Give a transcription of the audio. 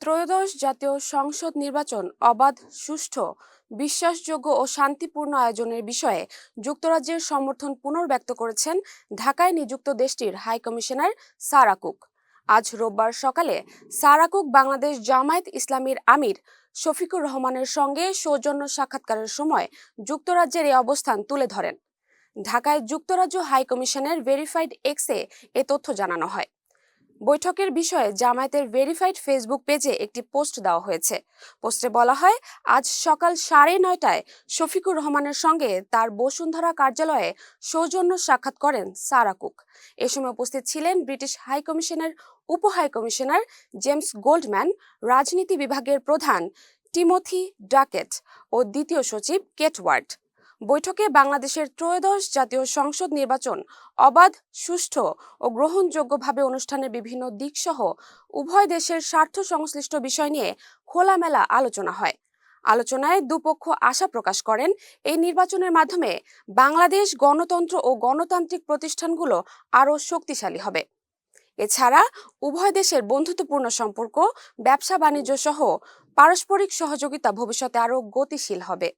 ত্রয়োদশ জাতীয় সংসদ নির্বাচন অবাধ, সুষ্ঠু, বিশ্বাসযোগ্য ও শান্তিপূর্ণ আয়োজনের বিষয়ে যুক্তরাজ্যের সমর্থন পুনর্ব্যক্ত করেছেন ঢাকায় নিযুক্ত দেশটির হাইকমিশনার সারা কুক। আজ রোববার সকালে সারা কুক বাংলাদেশ জামায়াত ইসলামীর আমির শফিকুর রহমানের সঙ্গে সৌজন্য সাক্ষাৎকারের সময় যুক্তরাজ্যের এই অবস্থান তুলে ধরেন। ঢাকায় যুক্তরাজ্য হাইকমিশনের ভেরিফাইড এক্সে এ তথ্য জানানো হয়। বৈঠকের বিষয়ে জামায়াতের ভেরিফাইড ফেসবুক পেজে একটি পোস্ট দেওয়া হয়েছে। পোস্টে বলা হয়, আজ সকাল 9:30টায় শফিকুর রহমানের সঙ্গে তার বসুন্ধরা কার্যালয়ে সৌজন্য সাক্ষাৎ করেন সারা কুক। এ সময় উপস্থিত ছিলেন ব্রিটিশ হাইকমিশনের উপ হাইকমিশনার জেমস গোল্ডম্যান, রাজনীতি বিভাগের প্রধান টিমোথি ডাকেট ও দ্বিতীয় সচিব কেট ওয়ার্ড। বৈঠকে বাংলাদেশের ত্রয়োদশ জাতীয় সংসদ নির্বাচন অবাধ, সুষ্ঠু ও গ্রহণযোগ্যভাবে অনুষ্ঠানের বিভিন্ন দিকসহ উভয় দেশের স্বার্থ সংশ্লিষ্ট বিষয় নিয়ে খোলামেলা আলোচনা হয়। আলোচনায় দুপক্ষ আশা প্রকাশ করেন, এই নির্বাচনের মাধ্যমে বাংলাদেশ গণতন্ত্র ও গণতান্ত্রিক প্রতিষ্ঠানগুলো আরও শক্তিশালী হবে। এছাড়া উভয় দেশের বন্ধুত্বপূর্ণ সম্পর্ক, ব্যবসা বাণিজ্য সহ পারস্পরিক সহযোগিতা ভবিষ্যতে আরও গতিশীল হবে।